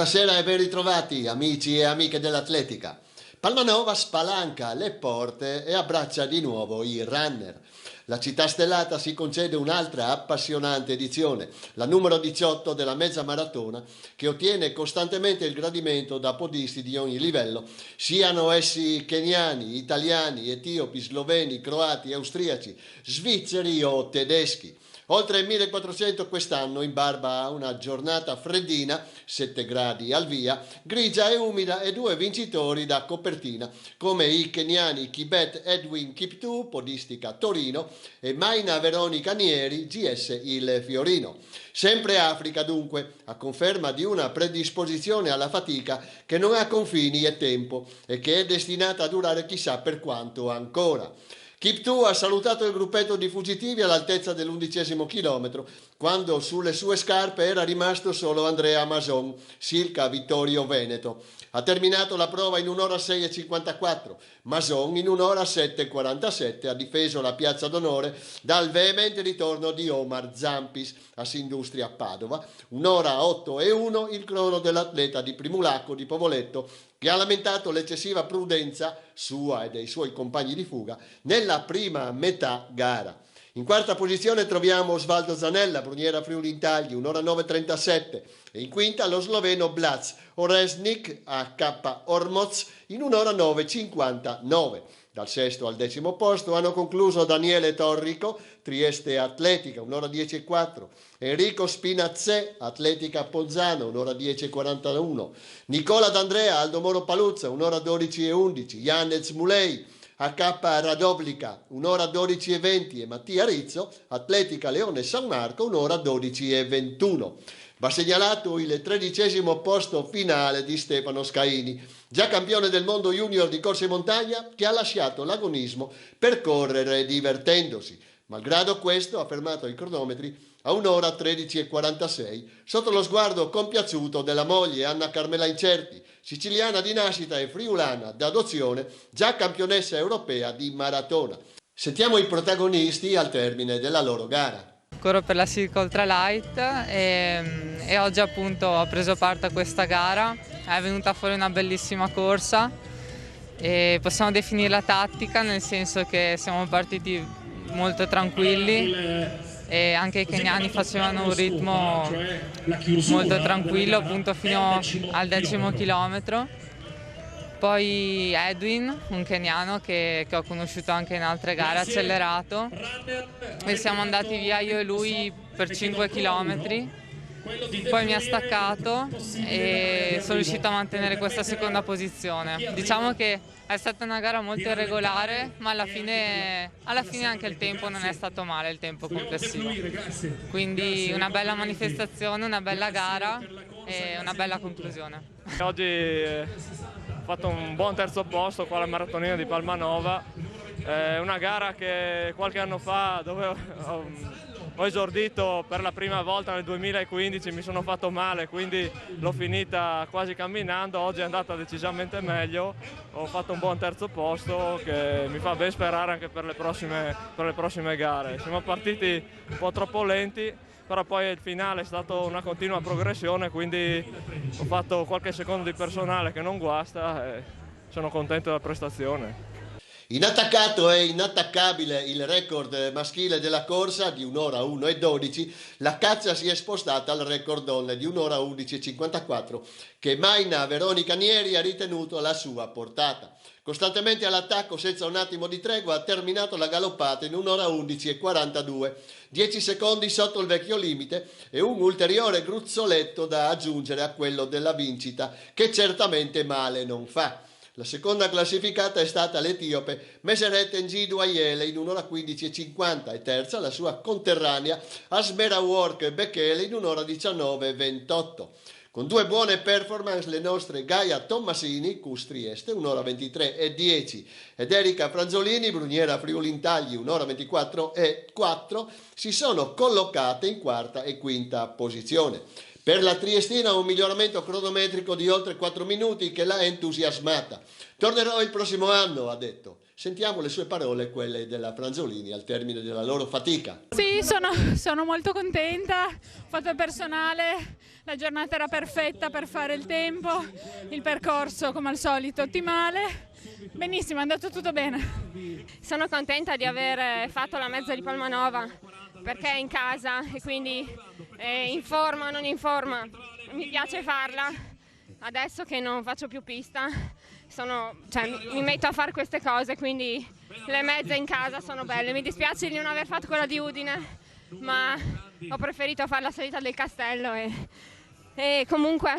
Buonasera e ben ritrovati amici e amiche dell'atletica. Palmanova spalanca le porte e abbraccia di nuovo i runner. La città stellata si concede un'altra appassionante edizione, la numero 18 della mezza maratona, che ottiene costantemente il gradimento da podisti di ogni livello, siano essi keniani, italiani, etiopi, sloveni, croati, austriaci, svizzeri o tedeschi. Oltre 1400 quest'anno in barba a una giornata freddina, 7 gradi al via, grigia e umida e due vincitori da copertina, come i keniani Kibet Edwin Kiptu, podistica Torino, e Maina Veronica Nieri, GS il Fiorino. Sempre Africa dunque, a conferma di una predisposizione alla fatica che non ha confini e tempo e che è destinata a durare chissà per quanto ancora. Kiptu ha salutato il gruppetto di fuggitivi all'altezza dell'11° chilometro, quando sulle sue scarpe era rimasto solo Andrea Mason, Silca Vittorio Veneto. Ha terminato la prova in 1 ora 6:54, Mason in 1 ora 7:47 ha difeso la piazza d'onore dal veemente ritorno di Omar Zampis a Sindustria Padova, 1 ora 8:01 il crono dell'atleta di Primulaco di Povoletto, che ha lamentato l'eccessiva prudenza sua e dei suoi compagni di fuga nella prima metà gara. In quarta posizione troviamo Osvaldo Zanella, Bruniera Friuli Intagli, 1 ora 9:37, e in quinta lo sloveno Blaž Oresnik a K. Ormoz in 1 ora 9:59. Dal sesto al decimo posto hanno concluso Daniele Torrico, Trieste Atletica, 1 ora 10:04, Enrico Spinazzè, Atletica Pozzano, 1 ora 10:41, Nicola D'Andrea, Aldo Moro Paluzza, 1 ora 12:11, Janez Mulej, AK Radoblica, 1 ora 12:20 e Mattia Rizzo, Atletica Leone San Marco, 1 ora 12:21. Va segnalato il 13° posto finale di Stefano Scaini, già campione del mondo junior di corsa in montagna, che ha lasciato l'agonismo per correre divertendosi. Malgrado questo ha fermato i cronometri a 1 ora 13:46, sotto lo sguardo compiaciuto della moglie Anna Carmela Incerti, siciliana di nascita e friulana d'adozione, già campionessa europea di maratona. Sentiamo i protagonisti al termine della loro gara. Corro per la Silk Ultralight e oggi appunto ho preso parte a questa gara. È venuta fuori una bellissima corsa e possiamo definirla tattica, nel senso che siamo partiti molto tranquilli e anche i keniani facevano un ritmo molto tranquillo appunto fino al 10° chilometro. Poi Edwin, un keniano che ho conosciuto anche in altre gare, ha accelerato e siamo andati via io e lui per 5 chilometri. Poi mi ha staccato e sono riuscito a mantenere questa seconda posizione. Diciamo che è stata una gara molto irregolare, ma alla fine anche il tempo non è stato male, il tempo complessivo. Quindi una bella manifestazione, una bella gara e una bella conclusione. Oggi ho fatto un buon terzo posto qua alla Maratonina di Palmanova, una gara che qualche anno fa dove ho esordito per la prima volta nel 2015, mi sono fatto male, quindi l'ho finita quasi camminando. Oggi è andata decisamente meglio, ho fatto un buon terzo posto che mi fa ben sperare anche per le prossime gare. Siamo partiti un po' troppo lenti, però poi il finale è stata una continua progressione, quindi ho fatto qualche secondo di personale che non guasta e sono contento della prestazione. Inattaccato e inattaccabile il record maschile della corsa di 1 ora 1:12, la caccia si è spostata al record donne di 1 ora 11:54 che Maina Veronica Nieri ha ritenuto la sua portata. Costantemente all'attacco senza un attimo di tregua ha terminato la galoppata in 1 ora 11:42, 10 secondi sotto il vecchio limite e un ulteriore gruzzoletto da aggiungere a quello della vincita, che certamente male non fa. La seconda classificata è stata l'etiope Meseret Ngidu Ayele in 1 ora 15:50 e terza la sua conterranea Asmera Work Bekele in 1 ora 19:28. Con due buone performance le nostre Gaia Tommasini, Cus Trieste, 1 ora 23:10 ed Erika Franzolini, Bruniera Friuli Intagli, 1 ora 24:04, si sono collocate in quarta e quinta posizione. Per la triestina un miglioramento cronometrico di oltre 4 minuti che l'ha entusiasmata. Tornerò il prossimo anno, ha detto. Sentiamo le sue parole, quelle della Franzolini, al termine della loro fatica. Sì, sono molto contenta, ho fatto il personale, la giornata era perfetta per fare il tempo, il percorso come al solito ottimale, benissimo, è andato tutto bene. Sono contenta di aver fatto la mezza di Palmanova perché è in casa e quindi in forma o non in forma, mi piace farla, adesso che non faccio più pista. Mi metto a fare queste cose, quindi le mezze in casa sono belle. Mi dispiace di non aver fatto quella di Udine, ma ho preferito fare la salita del castello e comunque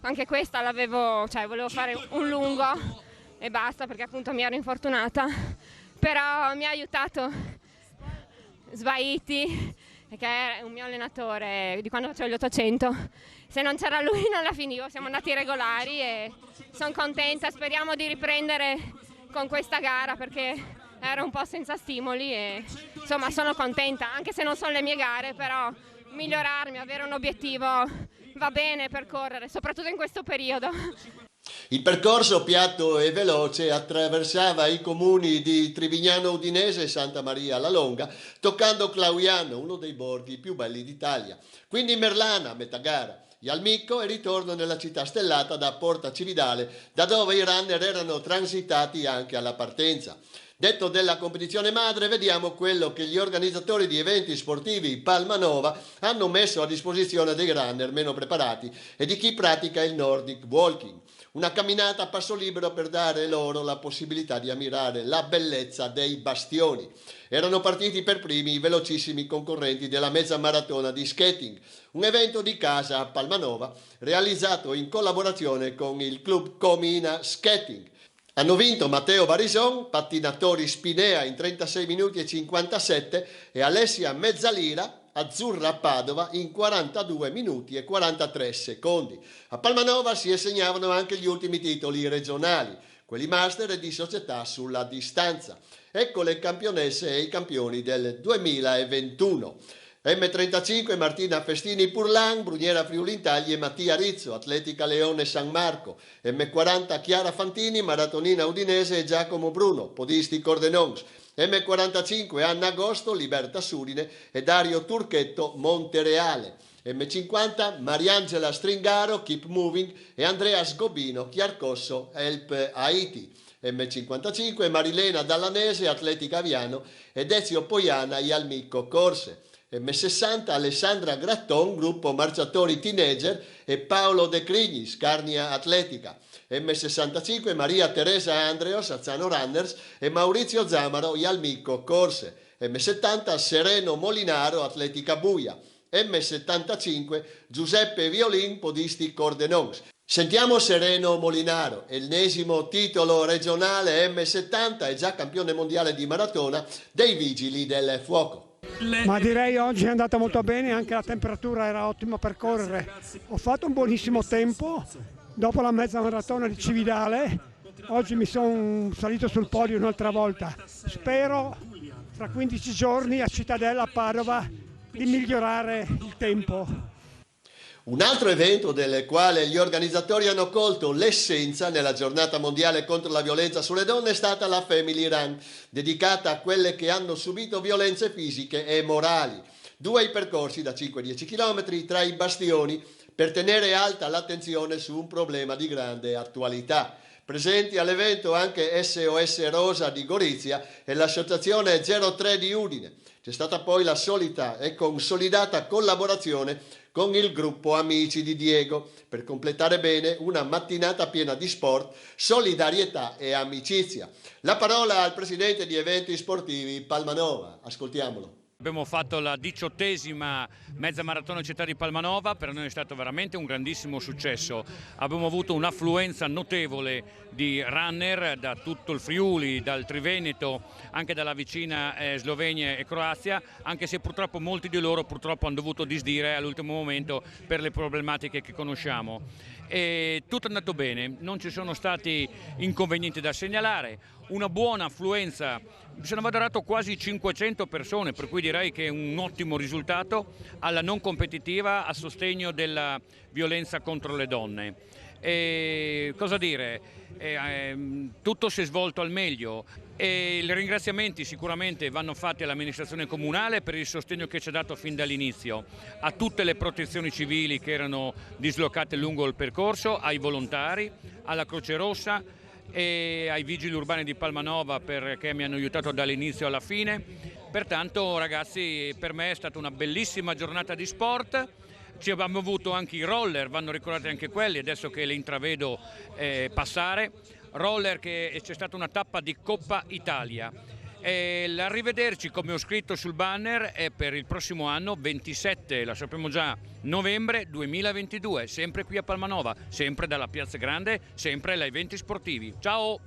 anche questa volevo fare un lungo e basta perché appunto mi ero infortunata, però mi ha aiutato Svaiti, che è un mio allenatore di quando facevo gli 800. Se non c'era lui non la finivo, siamo andati regolari e sono contenta, speriamo di riprendere con questa gara perché ero un po' senza stimoli e insomma sono contenta, anche se non sono le mie gare, però migliorarmi, avere un obiettivo va bene per correre, soprattutto in questo periodo. Il percorso piatto e veloce attraversava i comuni di Trivignano Udinese e Santa Maria la Longa, toccando Clauiano, uno dei borghi più belli d'Italia. Quindi Merlana a metà gara, Jalmicco e ritorno nella città stellata da Porta Cividale, da dove i runner erano transitati anche alla partenza. Detto della competizione madre, vediamo quello che gli organizzatori di eventi sportivi Palmanova hanno messo a disposizione dei runner meno preparati e di chi pratica il Nordic Walking. Una camminata a passo libero per dare loro la possibilità di ammirare la bellezza dei bastioni. Erano partiti per primi i velocissimi concorrenti della mezza maratona di skating, un evento di casa a Palmanova realizzato in collaborazione con il club Comina Skating. Hanno vinto Matteo Barison, pattinatori Spinea in 36 minuti e 57 e Alessia Mezzalira, azzurra Padova, in 42 minuti e 43 secondi. A Palmanova si assegnavano anche gli ultimi titoli regionali, quelli master e di società sulla distanza. Ecco le campionesse e i campioni del 2021. M35 Martina Festini Purlan, Bruniera Friulintagli e Mattia Rizzo, Atletica Leone San Marco. M40 Chiara Fantini, Maratonina Udinese e Giacomo Bruno, podisti Cordenons. M45 Anna Agosto, Liberta Surine e Dario Turchetto, Montereale. M50 Mariangela Stringaro, Keep Moving e Andrea Sgobino, Chiarcosso, Help Haiti. M55 Marilena Dallanese, Atletica Aviano ed Ezio Poiana, Jalmicco Corse. M60 Alessandra Gratton, gruppo Marciatori Teenager e Paolo De Crigni, Scarnia Atletica. M65 Maria Teresa Andreos, Azzano Runners e Maurizio Zamaro, Jalmicco Corse. M70 Sereno Molinaro, Atletica Buia. M75 Giuseppe Violin, podisti Cordenons. Sentiamo Sereno Molinaro, ennesimo titolo regionale M70 e già campione mondiale di maratona dei Vigili del Fuoco. Ma direi oggi è andata molto bene, anche la temperatura era ottima per correre. Ho fatto un buonissimo tempo, dopo la mezza maratona di Cividale, oggi mi sono salito sul podio un'altra volta. Spero tra 15 giorni a Cittadella, a Padova, di migliorare il tempo. Un altro evento del quale gli organizzatori hanno colto l'essenza nella giornata mondiale contro la violenza sulle donne è stata la Family Run, dedicata a quelle che hanno subito violenze fisiche e morali. 2 i percorsi da 5-10 km tra i bastioni per tenere alta l'attenzione su un problema di grande attualità. Presenti all'evento anche SOS Rosa di Gorizia e l'associazione 03 di Udine. C'è stata poi la solita e consolidata collaborazione con il gruppo Amici di Diego per completare bene una mattinata piena di sport, solidarietà e amicizia. La parola al presidente di eventi sportivi Palmanova. Ascoltiamolo. Abbiamo fatto la 18ª mezza maratona città di Palmanova, per noi è stato veramente un grandissimo successo. Abbiamo avuto un'affluenza notevole di runner da tutto il Friuli, dal Triveneto, anche dalla vicina Slovenia e Croazia, anche se purtroppo molti di loro hanno dovuto disdire all'ultimo momento per le problematiche che conosciamo. E tutto è andato bene, non ci sono stati inconvenienti da segnalare. Una buona affluenza, se ne aveva dato quasi 500 persone, per cui direi che è un ottimo risultato alla non competitiva a sostegno della violenza contro le donne. E cosa dire? Tutto si è svolto al meglio e i ringraziamenti sicuramente vanno fatti all'amministrazione comunale per il sostegno che ci ha dato fin dall'inizio, a tutte le protezioni civili che erano dislocate lungo il percorso, ai volontari, alla Croce Rossa e ai vigili urbani di Palmanova perché mi hanno aiutato dall'inizio alla fine. Pertanto ragazzi, per me è stata una bellissima giornata di sport. Ci abbiamo avuto anche i roller, vanno ricordati anche quelli, adesso che li intravedo passare. Roller che c'è stata una tappa di Coppa Italia. L'arrivederci, come ho scritto sul banner, è per il prossimo anno, 27, la sappiamo già, novembre 2022, sempre qui a Palmanova, sempre dalla Piazza Grande, sempre ai eventi sportivi. Ciao!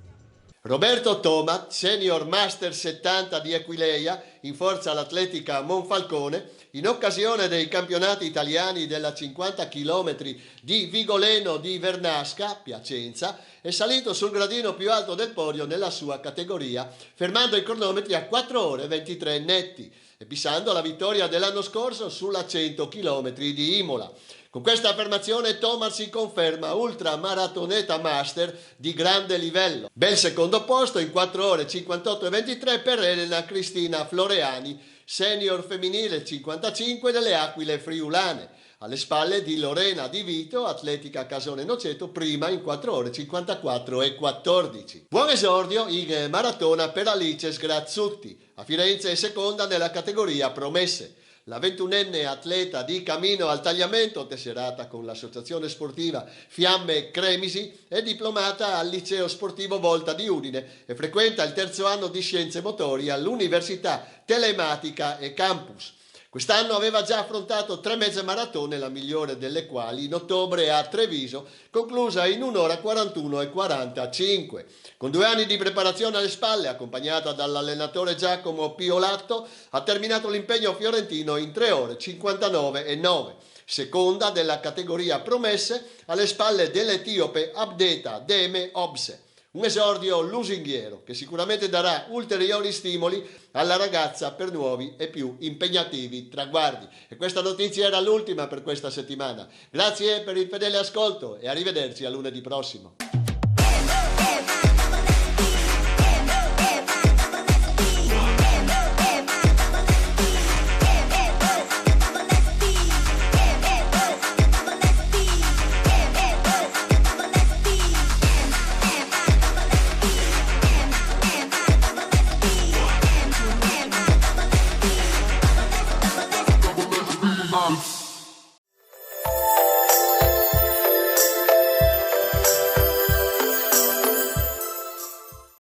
Roberto Toma, senior master 70 di Equileia in forza all'atletica Monfalcone, in occasione dei campionati italiani della 50 km di Vigoleno di Vernasca, Piacenza, è salito sul gradino più alto del podio nella sua categoria, fermando i cronometri a 4 ore 23 netti e bissando la vittoria dell'anno scorso sulla 100 km di Imola. Con questa affermazione Thomas si conferma ultramaratoneta master di grande livello. Bel secondo posto in 4 ore 58 e 23 per Elena Cristina Floreani, senior femminile 55 delle Aquile Friulane, alle spalle di Lorena Di Vito, atletica Casone Noceto, prima in 4 ore 54 e 14. Buon esordio in maratona per Alice Sgrazzutti, a Firenze è seconda nella categoria promesse. La 21enne atleta di Cammino al Tagliamento, tesserata con l'associazione sportiva Fiamme Cremisi, è diplomata al liceo sportivo Volta di Udine e frequenta il terzo anno di scienze motori all'Università Telematica e Campus. Quest'anno aveva già affrontato 3 mezze maratone, la migliore delle quali in ottobre a Treviso, conclusa in 1 ora 41 e 45. Con 2 anni di preparazione alle spalle, accompagnata dall'allenatore Giacomo Piolatto, ha terminato l'impegno fiorentino in 3 ore 59 e 9. Seconda della categoria promesse, alle spalle dell'etiope Abdeta Deme Obse. Un esordio lusinghiero che sicuramente darà ulteriori stimoli alla ragazza per nuovi e più impegnativi traguardi. E questa notizia era l'ultima per questa settimana. Grazie per il fedele ascolto e arrivederci a lunedì prossimo.